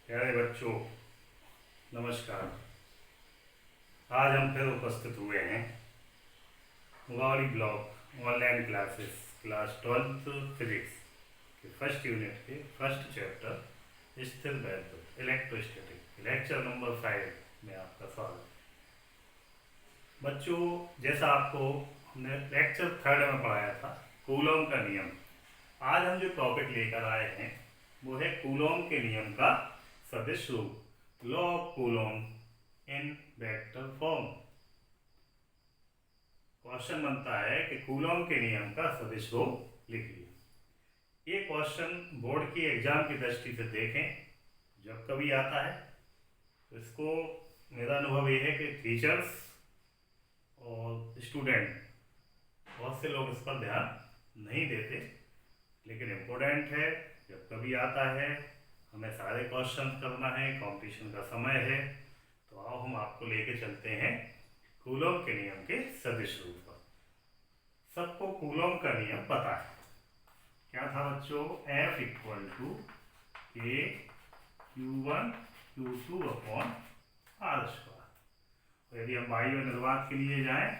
प्यारे बच्चों, नमस्कार। आज हम फिर उपस्थित हुए हैं Mungaoli block online classes class 12th physics के फर्स्ट यूनिट के फर्स्ट चैप्टर स्थिर वैद्युत इलेक्ट्रोस्टैटिक लेक्चर नंबर 5 में आपका स्वागत है। बच्चों, जैसा आपको हमने लेक्चर 3 में पढ़ाया था कूलॉम का नियम, आज हम जो टॉपिक लेकर आए हैं वो है कूलॉम के नियम का सदिश रूप, law of Coulomb in vector form. Question बनता है कि कूलॉम के नियम का सदिश रूप लिखिए। ये क्वेश्चन बोर्ड की एग्जाम की दृष्टि से देखें, जब कभी आता है तो इसको मेरा अनुभव ये है कि टीचर्स और स्टूडेंट बहुत से लोग इस पर ध्यान नहीं देते, लेकिन इम्पोर्टेंट है। जब कभी आता है हमें सारे क्वेश्चन करना है, कंपटीशन का समय है, तो आओ हम आपको लेके चलते हैं कूलॉम के नियम के सदिश रूप पर। सबको कूलॉम का नियम पता है, क्या था बच्चों? F इक्वल टू के Q1 Q2 upon R square. यदि हम बाह्य निर्वात के लिए जाएं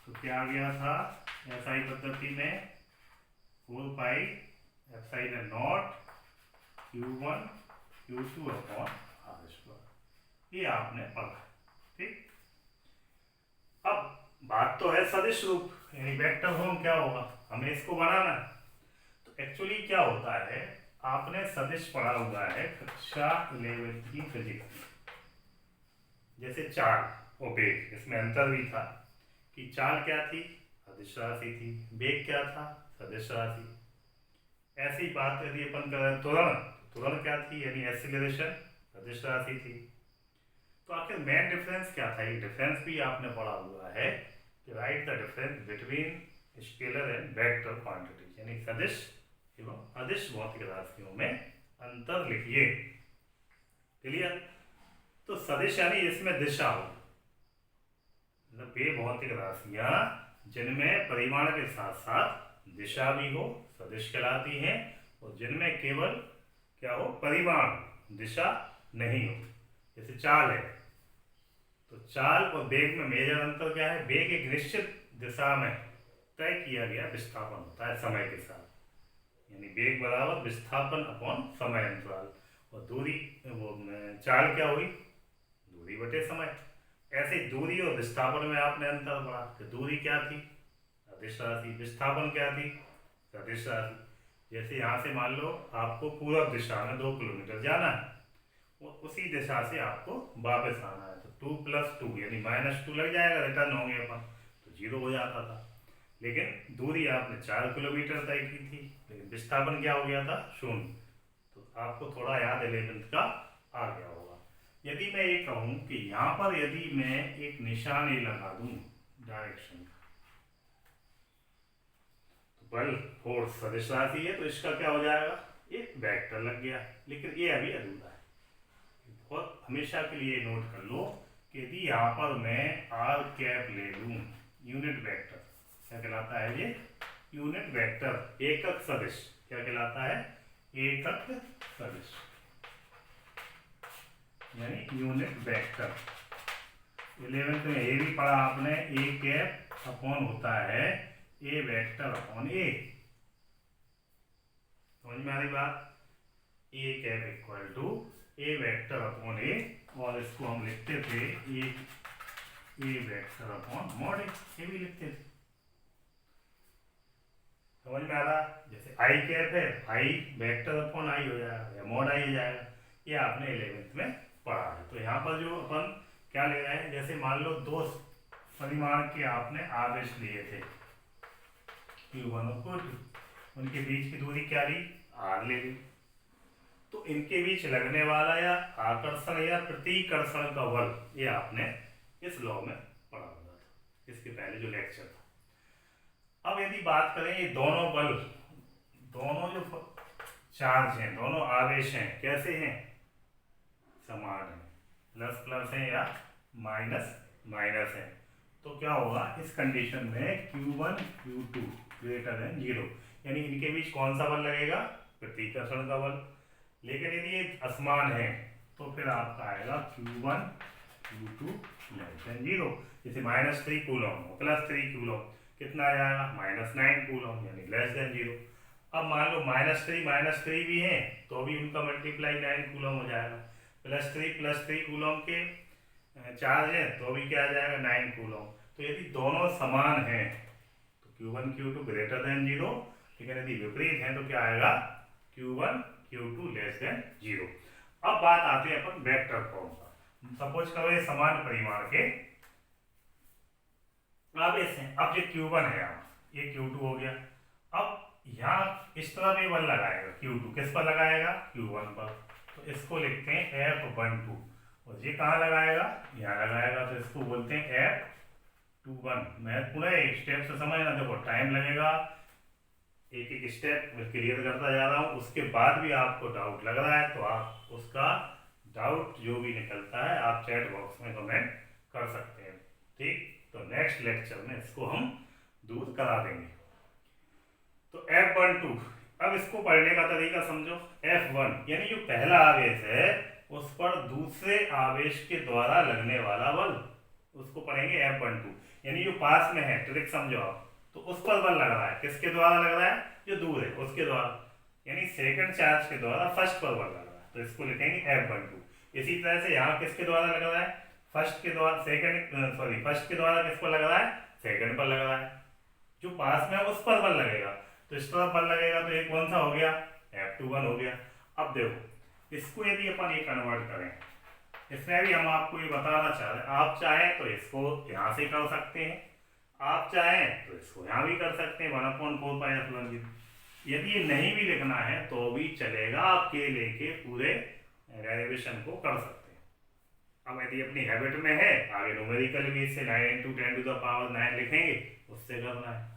तो क्या आ गया था SI पद्धति में? 4 pi epsilon not Q1 Q2 upon R square. ये आपने पढ़ा, ठीक। अब बात तो है सदिश रूप, यानी वेक्टर फॉर्म क्या होगा, हमें इसको बनाना है। तो एक्चुअली क्या होता है, आपने सदिश पढ़ा हुआ है कक्षा 11 की फिजिक्स में। जैसे चाल और वेग, इसमें अंतर भी था कि चाल क्या थी? सदिश राशि थी। वेग क्या था? सदिश राशि। ऐसी बात यदि अपन करें त्वरण क्या थी? यानी एक्सीलरेशन सदिश राशि थी। तो आखिर मेन डिफरेंस क्या था? ये डिफरेंस भी आपने पढ़ा हुआ है कि right the difference between scalar and vector quantity, यानी सदिश एवं अदिश भौतिक राशियों में अंतर लिखिए। क्लियर? तो सदिश यानी इसमें दिशा हो, मतलब वे भौतिक राशियां जिनमें परिमाण के साथ साथ दिशा भी हो सदिश कहलाती हैं, और जिनमें केवल क्या हो? परिमाण, दिशा नहीं हो। जैसे चाल है, तो चाल और वेग में मेजर अंतर क्या है? वेग एक निश्चित दिशा में तय किया गया विस्थापन होता है समय के साथ, यानी वेग बराबर विस्थापन अपॉन समय अंतराल, और दूरी वो चाल क्या हुई? दूरी बटे समय। ऐसे दूरी और विस्थापन में आपने अंतर पढ़ा कि दूरी क्या थी? अदिश राशि। विस्थापन क्या थी? सदिश राशि। जैसे यहाँ से मान लो आपको पूर्व दिशा में 2 किलोमीटर जाना है, और उसी दिशा से आपको वापस आना है, तो 2 + 2 यानी -2 लग जाएगा, रिटर्न होंगे अपन, तो 0 हो जाता था। लेकिन दूरी आपने 4 किलोमीटर तय की थी, लेकिन विस्थापन क्या हो गया था? 0। तो आपको थोड़ा याद 11th का आ गया होगा। यदि मैं ये कहूँ कि यहाँ पर यदि मैं एक निशान ये लगा दूँ डायरेक्शन का, तो बल फोर्स सदिश राशि है, तो इसका क्या हो जाएगा? एक वेक्टर लग गया। लेकिन ये अभी अधूरा है, बहुत हमेशा के लिए नोट कर लो कि यदि यहाँ पर मैं आर कैप ले लूँ, यूनिट वेक्टर क्या कहलाता है? ये यूनिट वेक्टर, एकक सदिश क्या कहलाता है? एकक सदिश, यानी यूनिट वेक्टर। 11th में ये भी पढ़ा आपने, ए कैप अपॉन होता है ए वेक्टर अपॉन ए। समझ में आ रही बात? A cap equal to A vector upon A, और इसको हम लिखते थे A vector upon mod A, ये भी लिखते थे। समझ में आ रहा? जैसे आई कैप है, आई वेक्टर अपॉन आई हो जाएगा, या मॉड आई हो जाएगा। ये आपने 11th में पढ़ा है। तो यहाँ पर जो अपन क्या ले रहे हैं, जैसे मान लो 2 परिमाण के आपने आवेश लिए थे Q1 और Q2, उनके बीच की दूरी क्या ली? R ले ली। तो इनके बीच लगने वाला या आकर्षण या प्रतिकर्षण का बल, ये आपने इस लॉ में पढ़ा हुआ था, इसके पहले जो लेक्चर था। अब यदि बात करें ये दोनों बल, दोनों जो चार्ज हैं, दोनों आवेश हैं, कैसे हैं? समान है, प्लस प्लस है या माइनस माइनस है। तो क्या होगा इस कंडीशन में? Q1 Q2 > 0, यानी इनके बीच कौन सा बल लगेगा? प्रतिकर्षण का बल। लेकिन यदि ये असमान है, तो फिर आपका आएगा Q1 Q2 लेस देन 0। जैसे -3 कूलम +3 कूलम कितना आ जाएगा -9 कूलम यानी लेस देन 0। अब मान लो -3 भी है तो भी उनका मल्टीप्लाई 9 कूलम हो जाएगा। +3 कूलम के चार्ज है तो भी क्या आ जाएगा 9 कूलम। तो यदि दोनों समान हैं तो Q1 Q2 ग्रेटर देन 0, लेकिन यदि विपरीत है तो क्या आएगा Q1 Q2 लेस देन 0। अब बात आती है अपन वेक्टर फॉर्म का। सपोज करो ये समान परिमाण के आवेश हैं। अब ये Q1 है, यहाँ ये Q2 हो गया। अब यहाँ इस तरफ ये बल लगाएगा Q2, किस पर लगाएगा Q1 पर, तो इसको लिखते हैं F12। और ये कहाँ लगाएगा, यहाँ लगाएगा, तो इसको बोलते हैं F21। मैं पूरा एक स्टेप से समझना, देखो टाइम लगेगा, एक एक स्टेप क्लियर करता जा रहा हूँ। उसके बाद भी आपको डाउट लग रहा है तो आप उसका डाउट जो भी निकलता है आप चैट बॉक्स में कमेंट कर सकते हैं, ठीक। तो नेक्स्ट लेक्चर में इसको हम दूर करा देंगे। तो F12, अब इसको पढ़ने का तरीका समझो। F1 यानी जो पहला आवेश है उस पर दूसरे आवेश के द्वारा लगने वाला बल, उसको पढ़ेंगे F12। यानी जो पास में है, ट्रिक समझो आप, तो उस पर बल लग रहा है, किसके द्वारा लग रहा है, जो दूर है उसके द्वारा, यानी सेकंड चार्ज के द्वारा फर्स्ट पर बल लग रहा है, तो इसको लिखेंगे F12। इसी तरह से यहाँ किसके द्वारा लग रहा है, फर्स्ट के द्वारा फर्स्ट के द्वारा किस पर लग रहा है, सेकंड पर लग रहा है, जो पास में है उस पर बल लगेगा, तो इस तरफ बल लगेगा, तो ये कौन सा हो गया, F21 हो गया। अब देखो इसको यदि अपन ये कन्वर्ट करें, इसमें भी हम आपको ये बताना चाह रहे हैं, आप चाहें तो इसको यहाँ से कर सकते हैं, आप चाहें तो इसको यहाँ भी कर सकते हैं 1/4πε0। यदि ये नहीं भी लिखना है तो भी चलेगा, आप के लेके पूरे डेरिवेशन को कर सकते हैं। अब यदि अपनी हैबिट में है, आगे न्यूमेरिकल भी इससे 9 × 10⁹ लिखेंगे, उससे करना है।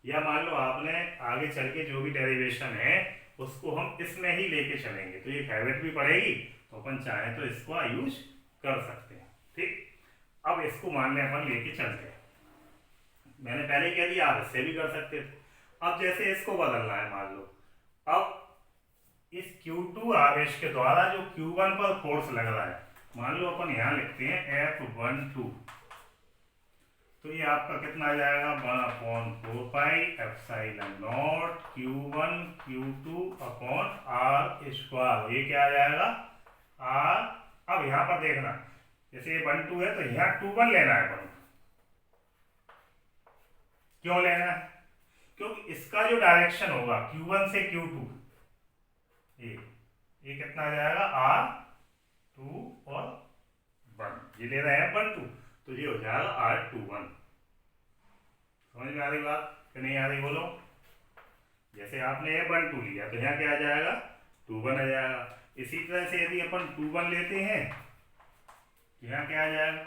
या मान लो आपने आगे चल के जो भी डेरिवेशन है उसको हम इसमें ही लेके चलेंगे, तो ये हैबिट भी पड़ेगी, तो अपन चाहें तो इसको यूज कर सकते हैं, ठीक। अब इसको मान लें अपन लेके चलते हैं, मैंने पहले कह दिया आप इससे भी कर सकते थे। अब जैसे इसको बदलना है, मान लो अब इस Q2 आवेश के द्वारा जो Q1 पर फोर्स लग रहा है, मान लो अपन यहाँ लिखते हैं F12, तो ये आपका कितना आ जाएगा 1/4πε0 Q1 Q2 अपॉन R²। ये क्या आ जाएगा R। अब यहाँ पर देखना, जैसे ये 12 है तो यहाँ 21 लेना है अपन, क्यों लेना है, क्योंकि इसका जो डायरेक्शन होगा Q1 से Q2, ये कितना आ जाएगा R2 और 1, ये ले रहे हैं 12, तो ये हो जाएगा R21। समझ में आ रही बात कि नहीं आ रही, बोलो। जैसे आपने ये 12 लिया तो यहाँ क्या आ जाएगा 21 आ जाएगा। इसी तरह से यदि अपन 21 लेते हैं तो यहाँ क्या आ जाएगा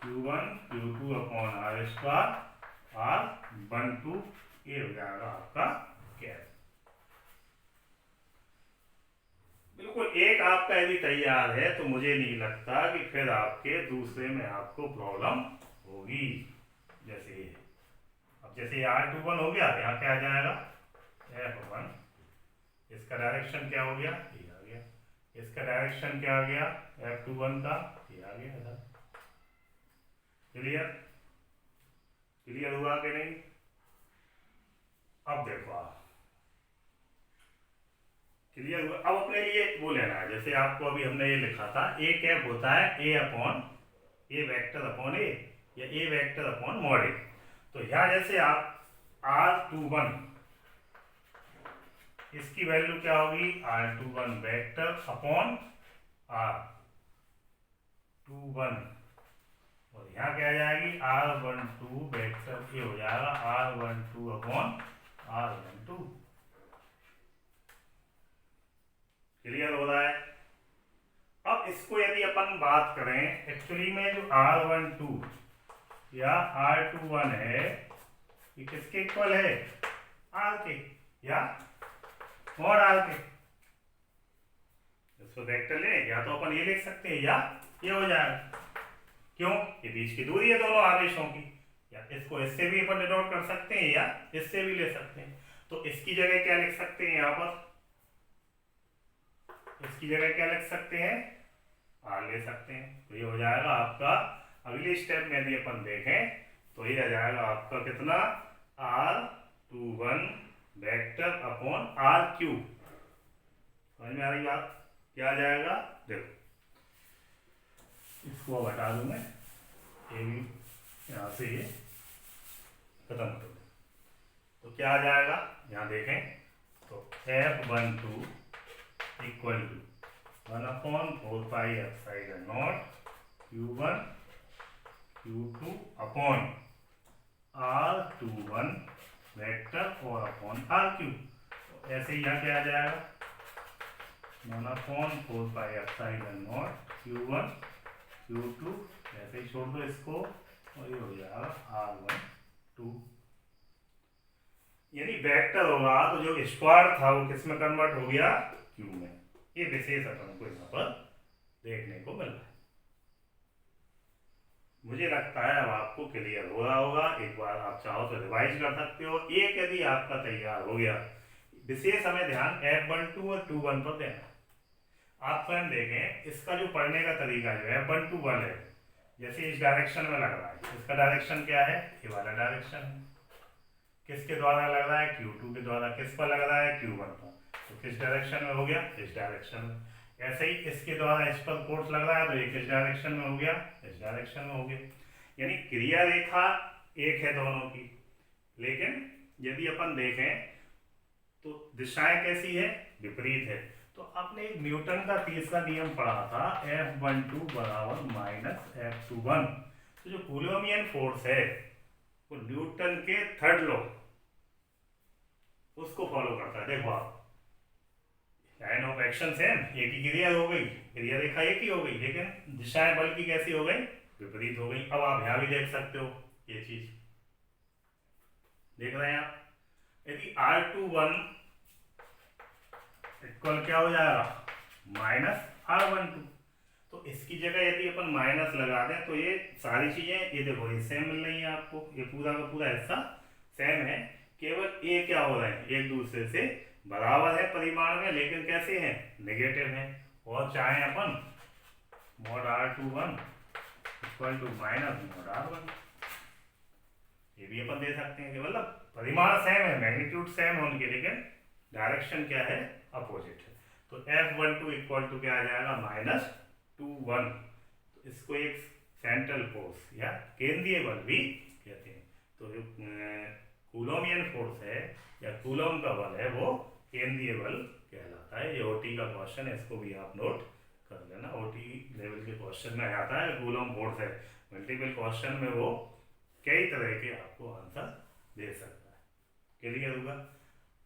Q1 Q2 upon R², R12, ये हो जाएगा आपका कैप। बिल्कुल एक आपका यदि तैयार है तो मुझे नहीं लगता कि फिर आपके दूसरे में आपको प्रॉब्लम होगी। जैसे अब जैसे R21 हो गया, यहाँ क्या आ जाएगा F1, इसका डायरेक्शन क्या हो गया, ये आ गया, इसका डायरेक्शन क्या आ गया F21 का, ये आ गया इधर। क्लियर, क्लियर हुआ कि नहीं। अब देखो आप क्लियर हुआ। अब अपने लिए वो लेना है, जैसे आपको अभी हमने ये लिखा था ए कैप होता है A वेक्टर अपॉन A या A vector upon mod A। तो यहाँ जैसे आप R21, इसकी वैल्यू क्या होगी R21 वेक्टर अपॉन R21, और यहाँ क्या आ जाएगी R12 वेक्टर, ये हो जाएगा R12 अपॉन R12। क्लियर हो रहा है। अब इसको यदि अपन बात करें, एक्चुअली में जो R12 या R21 है, ये किसके इक्वल है R के या मॉड R के। इसको वेक्टर ले, या तो अपन ये लिख सकते हैं या ये हो जाएगा, क्यों, ये बीच की दूरी है दोनों आवेशों की। या इसको इससे भी अपन डिनोट कर सकते हैं या इससे भी ले सकते हैं। तो इसकी जगह क्या लिख सकते हैं यहाँ पर इसकी जगह क्या लिख सकते हैं, आर ले सकते हैं। तो ये हो जाएगा आपका अगले स्टेप में यदि अपन देखें तो ये आ जाएगा आपका कितना, R21 vector upon R cube. समझ में आ रही बात, क्या आ जाएगा, देखो इसको हटा दूं मैं, ये भी यहाँ से ये खत्म कर दो। तो क्या आ जाएगा, यहाँ देखें तो F12 equal to 1/4πε0 Q1 Q2 upon R21 vector और अपॉन आर क्यूब। तो ऐसे ही यहाँ क्या आ जाएगा, 1/4πε0 Q1 Q2, ऐसे ही छोड़ दो इसको और ये हो जाएगा R12। यानी वेक्टर होगा तो जो स्क्वायर था वो किस में कन्वर्ट हो गया, क्यू में। ये विशेष अपन को यहाँ पर देखने को मिल रहा है। मुझे लगता है अब आपको क्लियर हो रहा होगा। एक बार आप चाहो तो रिवाइज कर सकते हो। एक यदि आपका तैयार हो गया, विशेष हमें ध्यान F12 और 21 पर देना। आप स्वयं देखें इसका जो पढ़ने का तरीका जो है F12 1 है, जैसे इस डायरेक्शन में लग रहा है, इसका डायरेक्शन क्या है, ये वाला डायरेक्शन है। किसके द्वारा लग रहा है, Q2 के द्वारा। किस पर लग रहा है, Q1 पर। तो किस डायरेक्शन में हो गया, इस डायरेक्शन में। ऐसे ही इसके द्वारा इस पर फोर्स लग रहा है तो ये किस डायरेक्शन में हो गया, इस डायरेक्शन में हो गया। यानी क्रिया रेखा एक है दोनों की, लेकिन यदि अपन देखें तो दिशाएं कैसी है, विपरीत है। तो आपने एक न्यूटन का तीसरा नियम पढ़ा था, F12 बराबर माइनस F21। तो जो कूलोम्बियन फोर्स है वो न्यूटन के थर्ड लॉ उसको फॉलो करता है। देखो आप, लाइन ऑफ एक्शन सेम, एक ही क्रिया हो गई, क्रिया रेखा एक ही हो गई, लेकिन दिशाएं बल की कैसी हो गई, विपरीत हो गई। अब आप यहां भी देख सकते हो ये चीज, देख रहे हैं आप। यदि R21 इक्वल क्या हो जाएगा, माइनस R12। तो इसकी जगह यदि अपन माइनस लगा दें तो ये सारी चीजें, ये देखो ये सेम मिल रही है आपको, ये पूरा का पूरा हिस्सा सेम है। केवल ये क्या हो रहे हैं, एक दूसरे से बराबर है परिमाण में, लेकिन कैसे हैं, नेगेटिव हैं। और चाहे अपन mod R21 equal to minus mod R1, ये भी अपन दे सकते हैं कि मतलब परिमाण सेम है, मैग्नीट्यूड सेम है उनके, लेकिन डायरेक्शन क्या है, अपोजिट है। तो F12 इक्वल टू क्या आ जाएगा, -21। तो इसको एक सेंट्रल फोर्स या केंद्रीय बल भी कहते हैं। तो जो कूलोम्बियन फोर्स है या कूलोम का बल है वो केंद्रीय बल कहलाता है। ये ओटी का क्वेश्चन है, इसको भी आप नोट कर लेना। ओटी लेवल के क्वेश्चन में आता है कूलोम फोर्स है, मल्टीपल क्वेश्चन में वो कई तरह के आपको आंसर दे सकता है। क्लियर होगा।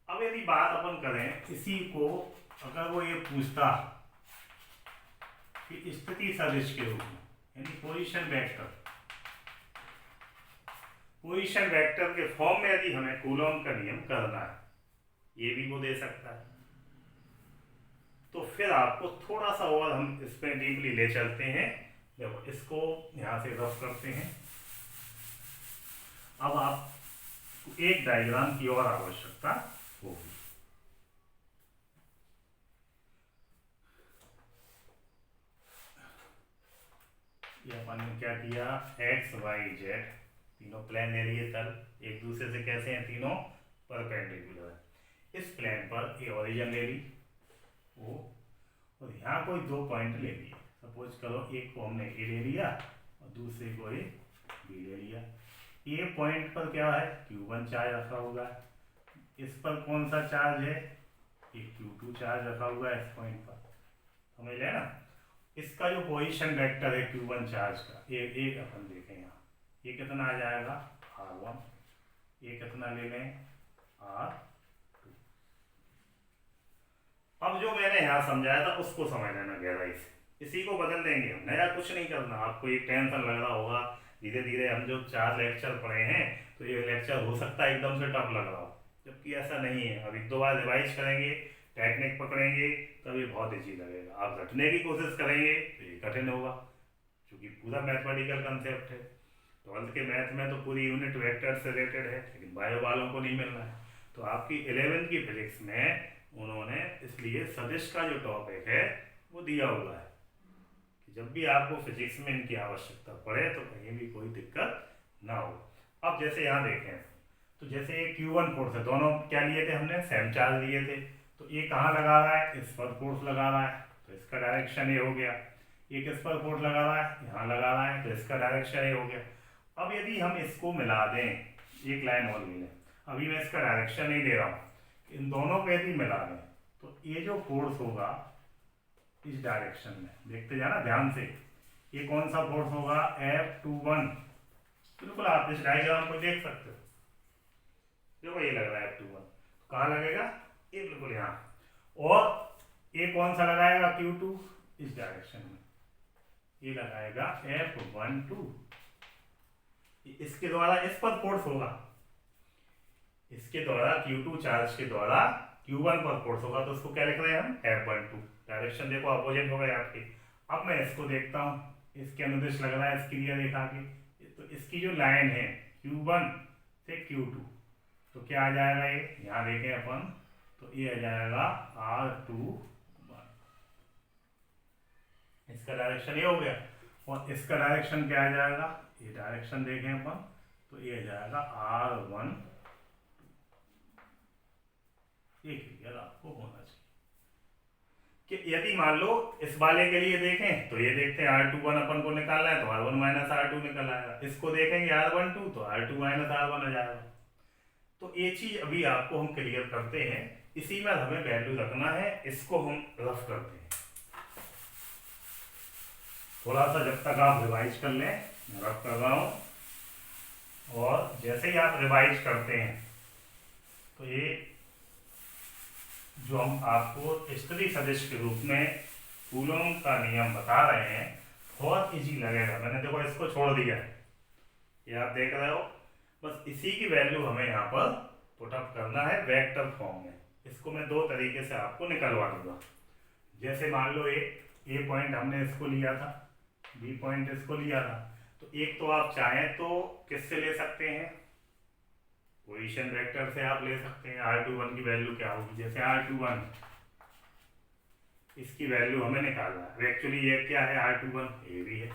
अब यदि बात अपन करें इसी को, अगर वो ये पूछता कि स्थिति सदिश के रूप में, यानी पोजीशन वेक्टर, पोजीशन वेक्टर के फॉर्म में यदि हमें कूलोम का नियम करना है, ये भी वो दे सकता है। तो फिर आपको थोड़ा सा और हम इसमें डीपली ले चलते हैं। देखो इसको यहां से रफ करते हैं। अब आप एक डायग्राम की और आवश्यकता होगी। ये अपन ने क्या किया, एक्स वाई जेड तीनों प्लेन ले लिए, तल एक दूसरे से कैसे हैं, तीनों परपेंडिकुलर है। इस प्लेन पर ये ओरिजिन ले ली वो, और यहाँ कोई दो पॉइंट ले लिए। सपोज करो एक को हमने ए ले लिया और दूसरे को ए बी ले लिया। ए पॉइंट पर क्या है, Q1 चार्ज रखा हुआ है, इस पर कौन सा चार्ज है, एक Q2 चार्ज रखा हुआ है इस पॉइंट पर। समझ लें ना। इसका जो पोजीशन वेक्टर है Q1 चार्ज का, एक अपन देखें यहाँ, ये कितना आ जाएगा, R1। ये कितना ले लें, R2। अब जो मैंने यहाँ समझाया था उसको समझ लेना गहराई से, इसी को बदल देंगे हम, नया कुछ नहीं करना। आपको एक टेंशन लग रहा होगा, धीरे धीरे हम जो 4 लेक्चर पढ़े हैं तो ये लेक्चर हो सकता है एकदम से टफ लग रहा हो, जबकि ऐसा नहीं है। अब 1-2 बार रिवाइज करेंगे, टेक्निक पकड़ेंगे, तब ये बहुत ईजी लगेगा। आप रटने की कोशिश करेंगे तो ये कठिन होगा, क्योंकि पूरा मैथमेटिकल कंसेप्ट है। 12th के मैथ में तो पूरी यूनिट वेक्टर से रिलेटेड है, लेकिन बायो वालों को नहीं मिलना है। तो आपकी 11th की फिजिक्स में उन्होंने इसलिए सदिश का जो टॉपिक है वो दिया हुआ है कि जब भी आपको फिजिक्स में इनकी आवश्यकता पड़े तो कहीं भी कोई दिक्कत ना हो। अब जैसे यहाँ देखें तो जैसे ये Q1 फोर्स है, दोनों क्या लिए थे हमने, सेम चार्ज लिए थे, तो ये कहाँ लगा रहा है, इस पर फोर्स लगा रहा है, तो इसका डायरेक्शन ये हो गया। ये किस पर फोर्स लगा रहा है, यहाँ लगा रहा है, तो इसका डायरेक्शन ये हो गया। अब यदि हम इसको मिला दें, एक लाइन और ले लें, अभी मैं इसका डायरेक्शन नहीं दे रहा हूँ, इन दोनों को यदि मिला दें तो ये जो फोर्स होगा इस डायरेक्शन में, देखते जाना ध्यान से, ये कौन सा फोर्स होगा, F21। बिल्कुल आप इस डायग्राम को देख सकते हो, देखो ये लग रहा है F21, कहाँ लगेगा, ये बिल्कुल यहाँ। और ये कौन सा लगाएगा, Q2, इस डायरेक्शन में, ये लगाएगा F12। इसके द्वारा इस पर फोर्स होगा, इसके द्वारा Q2 चार्ज के द्वारा Q1 पर फोर्स होगा, तो उसको क्या लिख रहे हैं हम, F12। डायरेक्शन देखो अपोजिट हो गए आपके। अब मैं इसको देखता हूँ, इसके अनुदिश लग रहा है इसकी दिया रेखा के, तो इसकी जो लाइन है Q1 से Q2, तो क्या आ जाएगा, ये यहाँ देखें अपन, तो ये आ जाएगा R21। इसका डायरेक्शन ये हो गया, और इसका डायरेक्शन क्या आ जाएगा, ये डायरेक्शन देखें अपन, तो ये आ जाएगा R1। ये क्लियर आपको होना चाहिए कि यदि मान लो इस वाले के लिए देखें तो ये देखते हैं R21 अपन को निकालना है तो R1 माइनस R2 निकल आएगा, इसको देखेंगे R12 तो R2 माइनस R1 आ जाएगा। तो ये चीज अभी आपको हम क्लियर करते हैं, इसी में हमें वैल्यू रखना है, इसको हम रफ करते हैं। थोड़ा सा जब तक आप रिवाइज कर लें, मैं रफ कर रहा हूँ, और जैसे ही आप रिवाइज करते हैं तो ये जो हम आपको स्थिति सदिश के रूप में कूलॉम का नियम बता रहे हैं बहुत इजी लगेगा। मैंने देखो इसको छोड़ दिया है, ये आप देख रहे हो, बस इसी की वैल्यू हमें यहाँ पर पुटअप करना है वेक्टर फॉर्म में। इसको मैं दो तरीके से आपको निकलवा दूंगा। जैसे मान लो ए पॉइंट हमने इसको लिया था, बी पॉइंट इसको लिया था, तो एक तो आप चाहें तो किससे ले सकते हैं, पोजीशन वेक्टर से आप ले सकते हैं। R21 की वैल्यू क्या होगी, जैसे R21 इसकी वैल्यू हमें निकालना है, एक्चुअली ये क्या है, R21 ये भी है,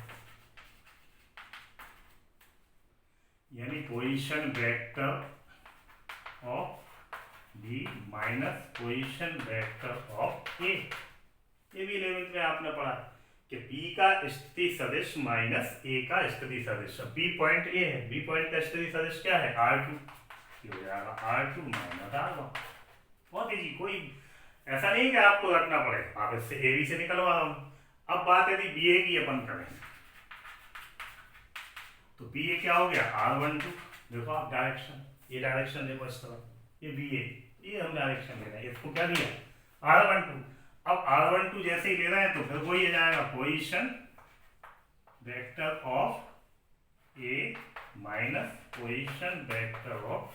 यानी position vector of B minus position vector of A. ये भी 11th में आपने पढ़ा कि बी का स्थिति सदिश माइनस ए का स्थिति सदिश। बी पॉइंट ए है, बी पॉइंट का स्थिति सदिश क्या है, R2, हो जाएगा R2 माइनस R1। बहुत इजी, कोई ऐसा नहीं कि आपको रखना पड़े, आप इससे ए बी से निकलवा रहा हूं। अब बात यदि बी ए की अपन करें तो बी ए क्या हो गया, R12। देखो आप डायरेक्शन, ये डायरेक्शन देखो इस तरह, ये बी ए, ये हम डायरेक्शन ले रहे हैं, इसको क्या दिया R12। अब R12 जैसे ही ले रहे हैं तो फिर वही आ जाएगा position vector of A minus position vector of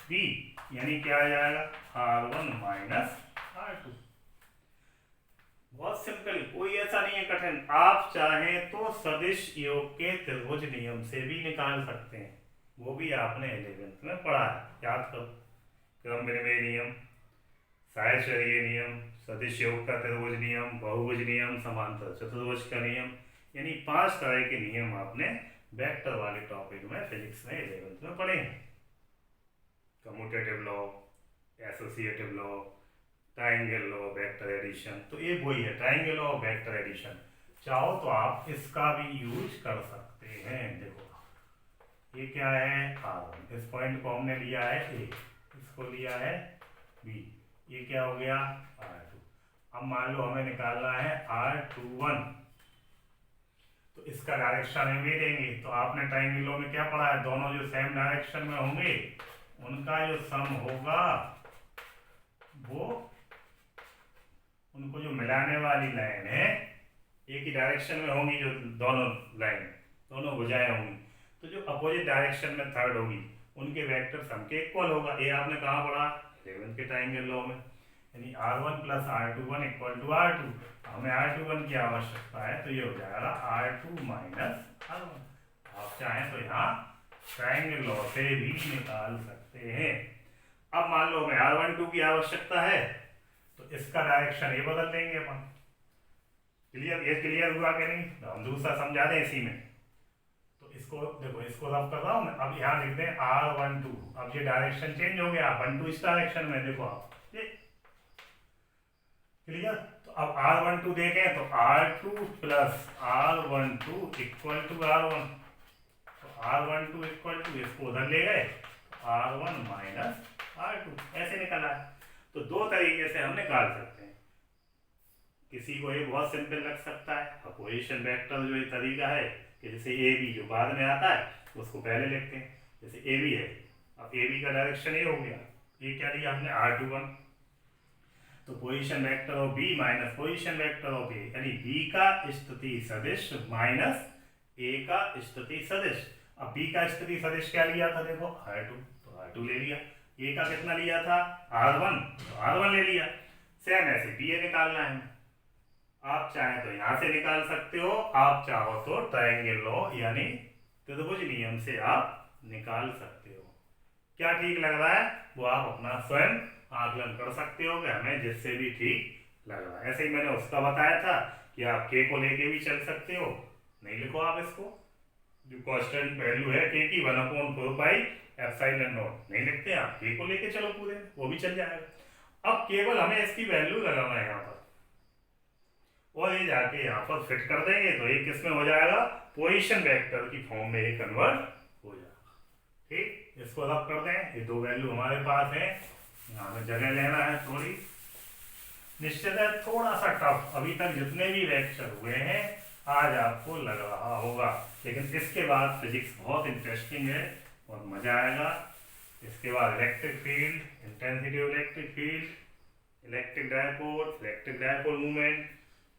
B, यानी क्या आ जाएगा R1 माइनस R2। बहुत सिंपल, कोई ऐसा नहीं है कठिन। आप चाहें तो सदिश योग के त्रिभुज नियम से भी निकाल सकते हैं, वो भी आपने 11th में पढ़ा है, याद करो, क्रमविनिमय नियम, साहचर्य नियम, सदिश योग का त्रिभुज नियम, बहुभुज नियम, समांतर चतुर्भुज का नियम, यानी 5 तरह के नियम आपने वेक्टर वाले टॉपिक में फिजिक्स में 11th में पढ़े हैं। Commutative law, associative law, triangle law, vector addition, तो ये वही है ट्राइंगल लॉ, वेक्टर एडिशन। चाहो तो आप इसका भी यूज कर सकते हैं। देखो ये क्या है R1, इस पॉइंट को हमने लिया है A, इसको लिया है B, ये क्या हो गया R2। अब मान लो हमें निकालना है R21, तो इसका डायरेक्शन हम ये देंगे, तो आपने ट्राइंगल लॉ में क्या पढ़ा है, दोनों जो सेम डायरेक्शन में होंगे उनका जो सम होगा वो उनको जो मिलाने वाली लाइन है एक ही डायरेक्शन में होंगी, जो दोनों लाइन दोनों भुजाएं होंगी, तो जो अपोजिट डायरेक्शन में थर्ड होगी उनके वेक्टर सम के इक्वल होगा। ये आपने कहाँ पढ़ा, 11th के ट्राइंगल लॉ में, यानी R1 plus R21 equal to R2। हमें R21 की आवश्यकता है तो ये हो जाएगा R2 माइनस R1। आप चाहें तो यहाँ ट्राइंगल लॉ से भी निकाल सकते हैं। अब मान लो हमें R12 की आवश्यकता है तो इसका डायरेक्शन ये बदल देंगे अपन। क्लियर? ये क्लियर हुआ कि नहीं? तो हम दूसरा समझा दें इसी में। तो इसको देखो, इसको रब कर रहा हूँ मैं। अब यहाँ लिख दें R12। अब ये डायरेक्शन चेंज हो गया, 12 इस डायरेक्शन में, देखो आप ये। क्लियर? तो अब R12 देखें तो R2 plus R12 equal to R1। तो R12 इक्वल टू, इसको उधर ले गए, R1 माइनस R2, ऐसे निकला है। तो दो तरीके से हम निकाल सकते हैं। किसी को ये बहुत सिंपल लग सकता है, अपोजिशन वेक्टर जो ये तरीका है कि जैसे ए बी जो बाद में आता है उसको पहले लिखते हैं। जैसे ए बी है, अब ए बी का डायरेक्शन ये हो गया, ये क्या लिया हमने R21। तो position vector of B minus position vector of A, यानी बी का स्थिति सदिश माइनस ए का स्थिति सदिश। अब बी का स्थिति सदिश क्या लिया था, देखो R2, तो R2 ले लिया। ए का कितना लिया था, R1, तो R1 ले लिया। सेम ऐसे बी ए निकालना है। आप चाहें तो यहां से निकाल सकते हो, आप चाहो तो ट्रायंगल लॉ यानी त्रिभुज नियम से आप निकाल सकते हो। क्या ठीक लग रहा है वो आप अपना स्वयं आकलन कर सकते हो कि हमें जिससे भी ठीक लग रहा है। ऐसे ही मैंने उसका बताया था कि आप के को लेके भी चल सकते हो। नहीं लिखो आप इसको, जो कांस्टेंट वैल्यू है के की 1/4 पाई एप्सिलॉन नॉट, नहीं लिखते आप, के को लेके चलो पूरे, वो भी चल जाएगा। अब केवल हमें इसकी वैल्यू लगाना है यहाँ पर, और ये जाके यहाँ पर फिट कर देंगे तो ये किस में हो जाएगा, पोजीशन वेक्टर की फॉर्म में ये कन्वर्ट हो जाएगा। ठीक, इसको रब कर दें। ये दो वैल्यू हमारे पास है, यहाँ में जगह लेना है थोड़ी। निश्चित है थोड़ा सा टफ, अभी तक जितने भी लेक्चर हुए हैं आज आपको लग रहा होगा, लेकिन इसके बाद फिजिक्स बहुत इंटरेस्टिंग है और मजा आएगा। इसके बाद electric field, intensity of electric field, electric dipole movement,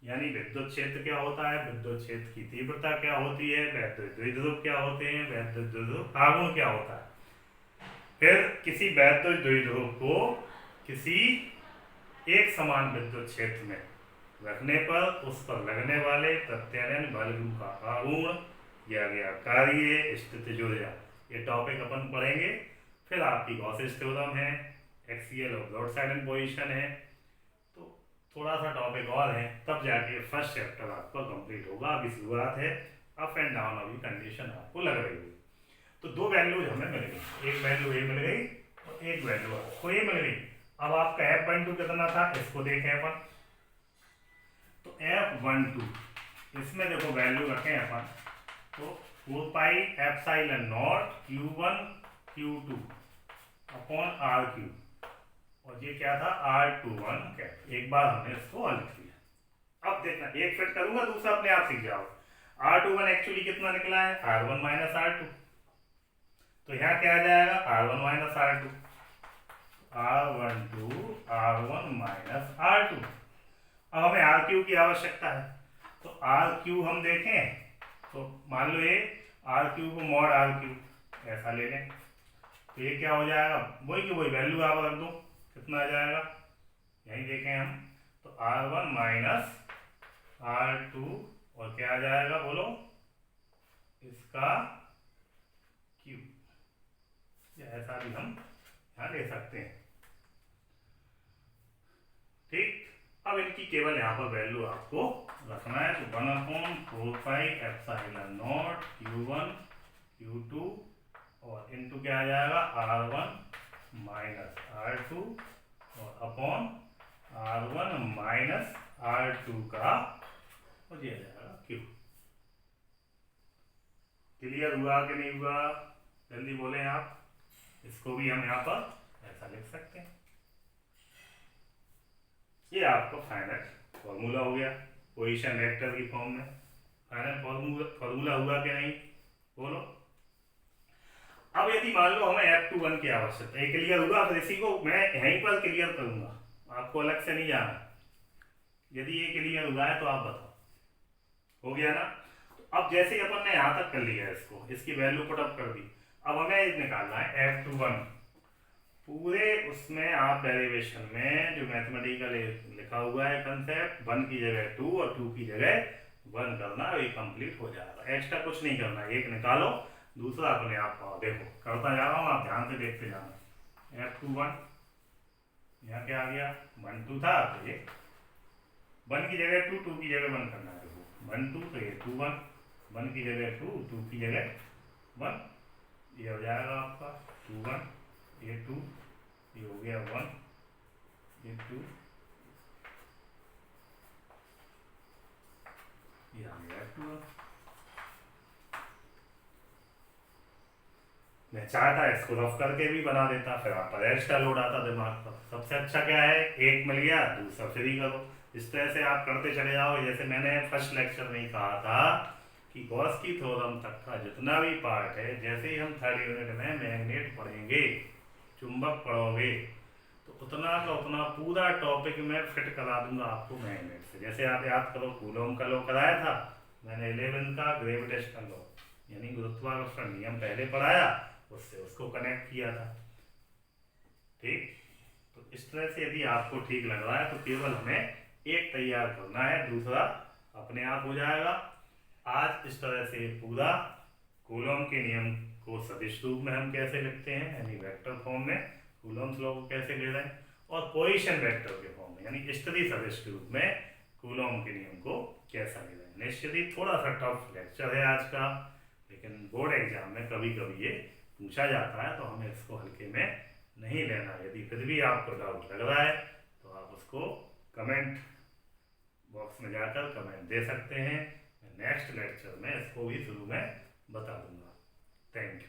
यानी विद्युत क्षेत्र क्या होता है, विद्युत क्षेत्र की तीव्रता क्या होती है, वैद्युत द्विध्रुव क्या होते हैं, वैद्युत द्विध्रुव आघूर्ण क्या होता है। फिर किसी वैद्युत द्विध्रुव को किसी एक समान विद्युत क्षेत्र में रखने पर उस पर लगने वाले प्रत्यानयन बल का आघूर्ण दिया गया कार्य स्थितिज ऊर्जा, ये टॉपिक अपन पढ़ेंगे। फिर आपकी गॉसेस थ्योरम है, एक्सियल और ब्रॉडसाइड पोजीशन है, थोड़ा सा टॉपिक और है, तब जाके फर्स्ट चैप्टर आपका कंप्लीट होगा। अभी शुरुआत है, अप एंड डाउन अभी कंडीशन आपको लग रही है। तो दो वैल्यूज हमें मिल गई, एक वैल्यू ए मिल गई और एक वैल्यू आपको ए मिल गई। अब आपका F12 कितना था, इसको देखें अपन। तो F12 इसमें देखो वैल्यू रखें अपन, तो 4 pi epsilon not Q1 Q2 upon R3, और ये क्या था R21 कैप। एक बार हमने इसको हल किया। अब देखना, एक फिट करूंगा दूसरा अपने आप सीख जाओ। R21 एक्चुअली कितना निकला है, R1 माइनस R2। तो यहाँ क्या आ जाएगा, R1 minus R2, R12 R1 minus R2। अब हमें RQ की आवश्यकता है, तो RQ हम देखें तो मान लो ये RQ को मॉड RQ ऐसा ले लें, तो ये क्या हो जाएगा, वही की वही वैल्यू आप रख दो, कितना आ जाएगा, यही देखें हम, तो R1 माइनस R2 और क्या आ जाएगा बोलो, इसका Q, या ऐसा भी हम यहाँ ले सकते हैं। ठीक, अब इनकी केवल यहाँ पर वैल्यू आपको रखना है, तो 1/4 pi epsilon not Q1 Q2 और इनटू क्या आ जाएगा R1 माइनस R2 और अपॉन R1 माइनस R2 का हो जाएगा Q। क्लियर हुआ कि नहीं हुआ, जल्दी बोलें आप। इसको भी हम यहाँ पर ऐसा लिख सकते हैं। ये आपका फाइनल फॉर्मूला हो गया पोजीशन वेक्टर की फॉर्म में। फाइनल फॉर्मूला हुआ कि नहीं बोलो। अब यदि मान लो हमें F21 की आवश्यकता है, क्लियर हुआ, तो इसी को मैं यहीं पर क्लियर करूंगा, आपको अलग से नहीं जाना। यदि ये क्लियर हुआ है तो आप बताओ, हो गया ना। तो अब जैसे ही अपन ने यहाँ तक कर लिया इसको, इसकी वैल्यू पुटअप कर दी, अब हमें निकालना है F21 पूरे उसमें। आप डेरिवेशन में जो मैथमेटिकल लिखा हुआ है कंसेप्ट, 1 की जगह 2 और 2 की जगह 1 करना, ये कंप्लीट हो जाएगा। एक्स्ट्रा कुछ नहीं करना, एक निकालो दूसरा अपने आप पाओ। देखो करता जा रहा हूँ, आप ध्यान से देखते जाना। F21 यहाँ क्या आ गया, 1 2 था तो ये 1 की जगह 2, 2 की जगह 1 करना है, देखो 1 2 तो ये 2 1, 1 की जगह 2, 2 की जगह 1, ये हो जाएगा आपका 2 1, ये 2, ये हो गया 1, ये 2, ये आ गया 2। मैं चाहता इसको रफ करके भी बना देता, फिर आप पर एक्स्ट्रा लोड आता दिमाग पर। सबसे अच्छा क्या है, एक मिल गया दूसरा फ्री करो। इस तरह से आप करते चले जाओ। जैसे मैंने फर्स्ट लेक्चर में ही कहा था कि गॉस की थ्योरम तक का जितना भी पार्ट है, जैसे ही हम थर्ड यूनिट में मैग्नेट पढ़ेंगे, चुंबक पढ़ोगे, तो उतना का उतना पूरा टॉपिक में फिट करा दूंगा आपको मैग्नेट से। जैसे आप याद करो, कूलॉम का लॉ कराया था मैंने 11 का, ग्रेविटेशनल लॉ यानी गुरुत्वाकर्षण नियम पहले पढ़ाया, उससे उसको कनेक्ट किया था। ठीक, तो इस तरह से यदि आपको ठीक लग रहा है तो केवल हमें एक तैयार करना है, दूसरा अपने आप हो जाएगा। आज इस तरह से पूरा कूलॉम के नियम को सदिश रूप में हम कैसे लिखते हैं, यानी वेक्टर फॉर्म में कूलॉम्स लॉ को कैसे ले रहे हैं, और पोजीशन वेक्टर के फॉर्म में यानी स्थिति सदिश रूप में कूलॉम के नियम को कैसा ले रहे हैं। निश्चित ही थोड़ा सा टफ लेक्चर है आज का, लेकिन बोर्ड एग्जाम में कभी कभी ये पूछा जाता है, तो हमें इसको हल्के में नहीं लेना। यदि फिर भी आपको डाउट लग रहा है तो आप उसको कमेंट बॉक्स में जाकर कमेंट दे सकते हैं। नेक्स्ट लेक्चर में इसको भी शुरू में बता दूंगा। Thank you.